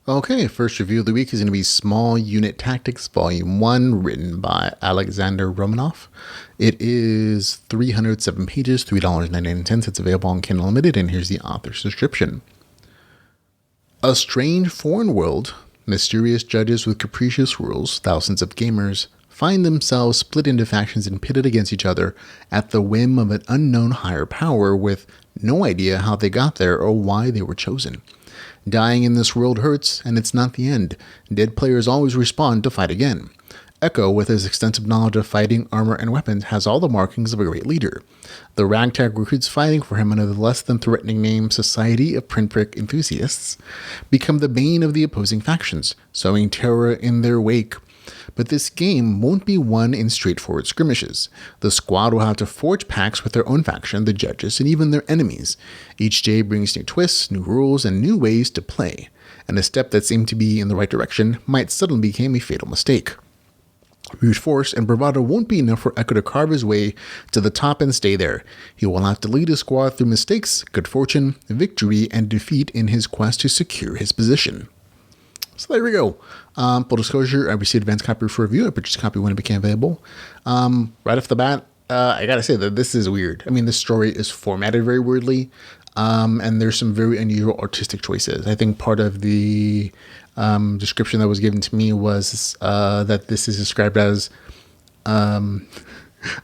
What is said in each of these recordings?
Okay, first review of the week is going to be Small Unit Tactics, Volume 1, written by Alexander Romanoff. It is 307 pages, $3.99. It's available on Kindle Unlimited, and here's the author's description. A strange foreign world, mysterious judges with capricious rules, thousands of gamers find themselves split into factions and pitted against each other at the whim of an unknown higher power with no idea how they got there or why they were chosen. Dying in this world hurts, and it's not the end. Dead players always respawn to fight again. Echo, with his extensive knowledge of fighting, armor, and weapons, has all the markings of a great leader. The ragtag recruits fighting for him under the less than threatening name Society of Pinprick Enthusiasts become the bane of the opposing factions, sowing terror in their wake. But this game won't be won in straightforward skirmishes. The squad will have to forge pacts with their own faction, the judges, and even their enemies. Each day brings new twists, new rules, and new ways to play. And a step that seemed to be in the right direction might suddenly become a fatal mistake. Brute force and bravado won't be enough for Echo to carve his way to the top and stay there. He will have to lead his squad through mistakes, good fortune, victory, and defeat in his quest to secure his position. So there we go. Full disclosure, I received advanced copy for review. I purchased a copy when it became available. Right off the bat, I gotta say that this is weird. I mean, this story is formatted very weirdly, and there's some very unusual artistic choices. I think part of the description that was given to me was that this is described as an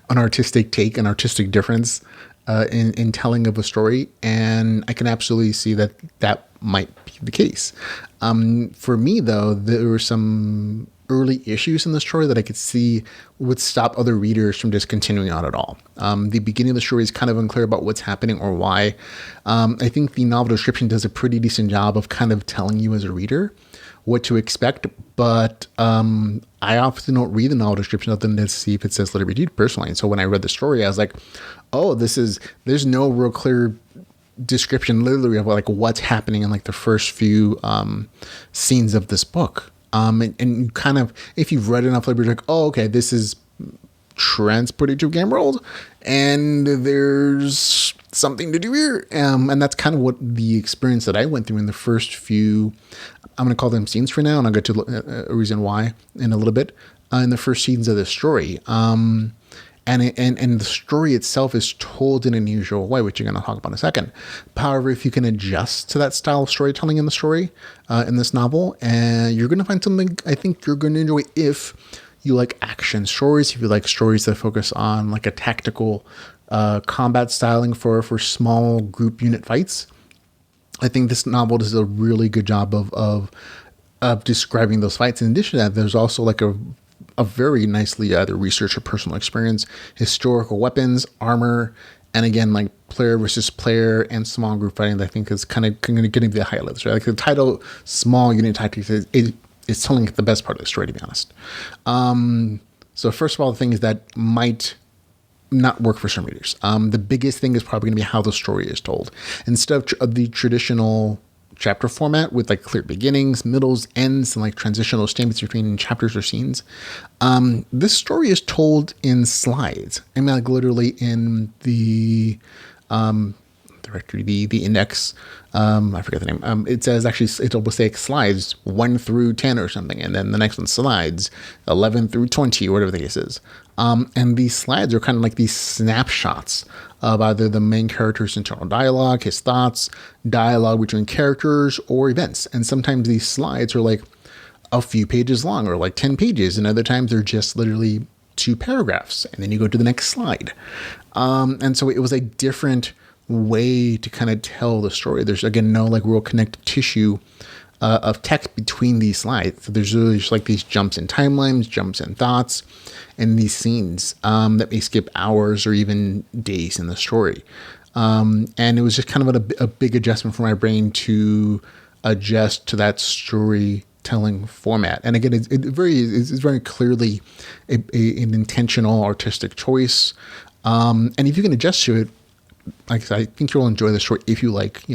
artistic take, an artistic difference in telling of a story, and I can absolutely see that that might be the case. For me, though, there were some early issues in the story that I could see would stop other readers from just continuing on at all. The beginning of the story is kind of unclear about what's happening or why. I think the novel description does a pretty decent job of kind of telling you as a reader what to expect, but I often don't read the novel description other than to see if it says LitRPG personally. And so when I read the story, I was like, oh, there's no real clear description literally of like what's happening in like the first few scenes of this book. And kind of, if you've read enough LitRPG, like, oh, okay, this is transported to a game world and there's something to do here. And that's kind of what the experience that I went through in the first few, I'm going to call them scenes for now, and I'll get to a reason why in a little bit, in the first scenes of the story. And the story itself is told in an unusual way, which you're going to talk about in a second. However, if you can adjust to that style of storytelling in the story, in this novel, you're going to find something I think you're going to enjoy if you like action stories, if you like stories that focus on like a tactical combat styling for small group unit fights. I think this novel does a really good job of describing those fights. In addition to that, there's also like a very nicely either research or personal experience, historical weapons, armor, and again, like player versus player and small group fighting that I think is kind of going to be the highlights, right? Like the title, Small Unit Tactics, is telling the best part of the story, to be honest. So first of all, the things that might not work for some readers. The biggest thing is probably going to be how the story is told. Instead of the traditional chapter format with like clear beginnings, middles, ends, and like transitional statements between chapters or scenes, this story is told in slides. I mean, like literally in the directory, the index, I forget the name. It says actually, it will say slides 1 through 10 or something, and then the next one slides 11 through 20, or whatever the case is. And these slides are kind of like these snapshots of either the main character's internal dialogue, his thoughts, dialogue between characters, or events. And sometimes these slides are like a few pages long, or like 10 pages, and other times they're just literally 2 paragraphs, and then you go to the next slide. And so it was a different way to kind of tell the story. There's again no like real connective tissue of text between these slides. So there's really just like these jumps in timelines, jumps in thoughts, and these scenes that may skip hours or even days in the story. And it was just kind of a big adjustment for my brain to adjust to that storytelling format. And again, it's very clearly an intentional artistic choice. And if you can adjust to it, like I said, I think you'll enjoy the story if you like,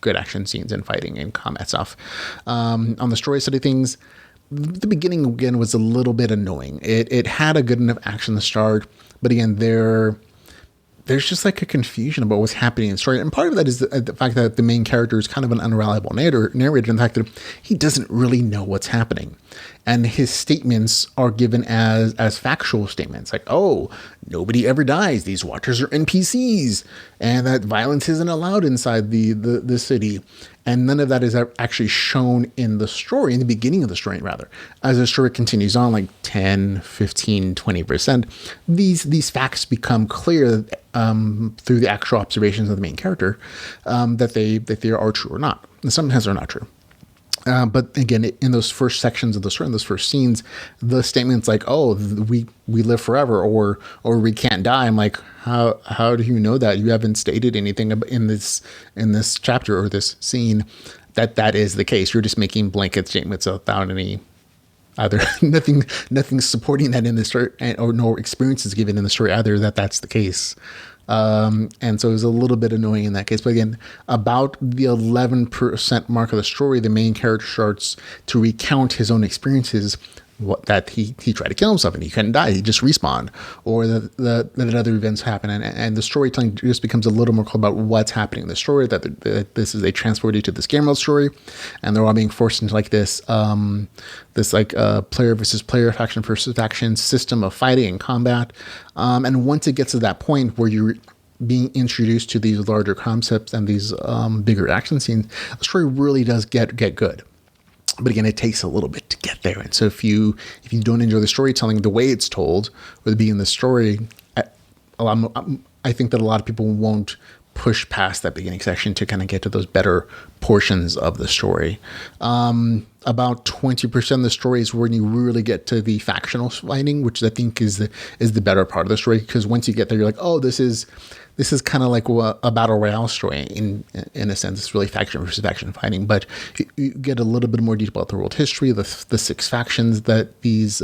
good action scenes and fighting and combat stuff. On the story side of things, the beginning again was a little bit annoying. It had a good enough action to start, but again, there's just like a confusion about what's happening in the story. And part of that is the fact that the main character is kind of an unreliable narrator, and the fact that he doesn't really know what's happening. And his statements are given as factual statements like, oh, nobody ever dies. These watchers are NPCs, and that violence isn't allowed inside the city. And none of that is actually shown in the story, in the beginning of the story, rather. As the story continues on, like 10, 15, 20%, these facts become clear through the actual observations of the main character, that they are true or not. And sometimes they're not true. But again, in those first sections of the story, in those first scenes, the statements like, "Oh, we live forever," or "We can't die." I'm like, how do you know that? You haven't stated anything in this chapter or this scene that is the case. You're just making blanket statements without any either nothing supporting that in the story, or no experiences given in the story either that's the case. And so it was a little bit annoying in that case. But again, about the 11% mark of the story, the main character starts to recount his own experiences, that he tried to kill himself and he couldn't die. He just respawned, or that other events happen. And the storytelling just becomes a little more clear about what's happening in the story, that this is a transported to this game mode story. And they're all being forced into like this player versus player, faction versus faction system of fighting and combat. And once it gets to that point where you're being introduced to these larger concepts and these bigger action scenes, the story really does get good. But again, it takes a little bit to get there. And so if you don't enjoy the storytelling, the way it's told, or the beginning of the story, I think that a lot of people won't push past that beginning section to kind of get to those better portions of the story. About 20% of the story is when you really get to the factional fighting, which I think is the better part of the story. Because once you get there, you're like, oh, this is kind of like a battle royale story in a sense. It's really faction versus faction fighting, but you get a little bit more detail about the world history, the 6 factions that these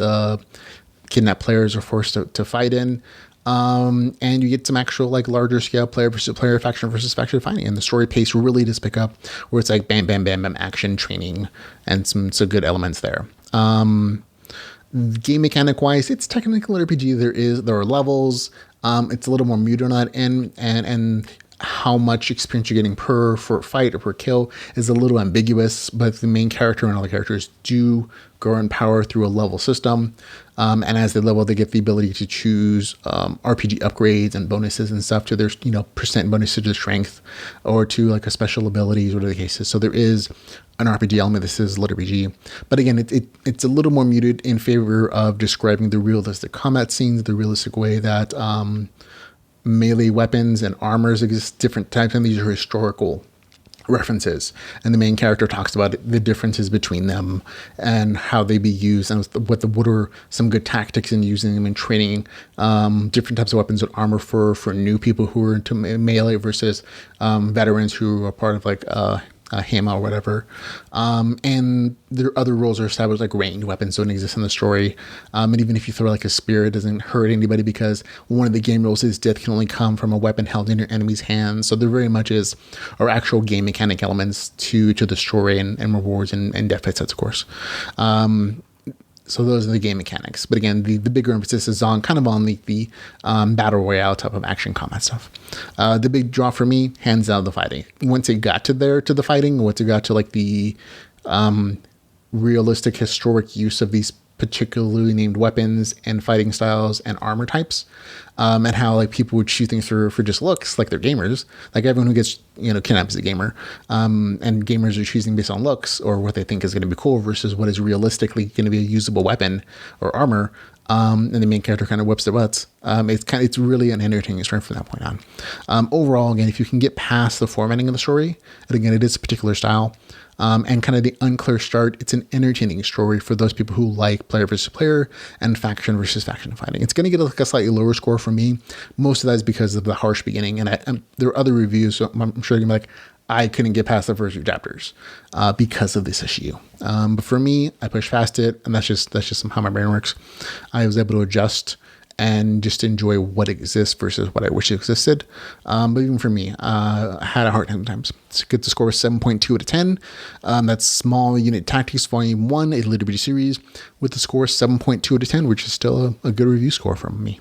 kidnapped players are forced to fight in. And you get some actual like larger scale player versus player, faction versus faction fighting, and the story pace really does pick up, where it's like bam, bam, bam, bam, action, training, and some good elements there. Game mechanic wise, it's technically an RPG. There are levels. It's a little more muted on that, and how much experience you're getting per fight or per kill is a little ambiguous, but the main character and all the characters do grow in power through a level system. And as they level, they get the ability to choose RPG upgrades and bonuses and stuff to their percent bonus to their strength, or to like a special abilities, whatever the case is. So there is an RPG element. This is LitRPG, but again, it's a little more muted in favor of describing the realistic combat scenes, the realistic way that melee weapons and armors exist, different types, and these are historical references, and the main character talks about the differences between them and how they be used, and what are some good tactics in using them and training different types of weapons and armor for new people who are into melee versus veterans who are part of like HAMA or whatever. And there are other rules are established, like ranged weapons don't exist in the story. And even if you throw like a spear, it doesn't hurt anybody, because one of the game rules is death can only come from a weapon held in your enemy's hands. So there very much are actual game mechanic elements to the story, and rewards and death sets, of course. So those are the game mechanics. But again, the bigger emphasis is on the battle royale type of action combat stuff. The big draw for me, hands down, the fighting. Once it got to the fighting, once it got to like the realistic historic use of these particularly named weapons and fighting styles and armor types, and how like people would shoot things for just looks, like they're gamers. Like everyone who gets kidnapped is a gamer, and gamers are choosing based on looks or what they think is going to be cool versus what is realistically going to be a usable weapon or armor. And the main character kind of whips their butts. It's really an entertaining story from that point on. Overall, again, if you can get past the formatting of the story, and again, it is a particular style, and kind of the unclear start, it's an entertaining story for those people who like player versus player and faction versus faction fighting. It's going to get a slightly lower score for me. Most of that is because of the harsh beginning, and there are other reviews, so I'm sure you're going to be like, I couldn't get past the first few chapters because of this issue. But for me, I pushed past it, and that's just how my brain works. I was able to adjust and just enjoy what exists versus what I wish existed. But even for me, I had a hard time sometimes. To get the score was 7.2 out of 10. That's Small Unit Tactics Volume 1, a LitRPG series, with the score 7.2 out of 10, which is still a good review score from me.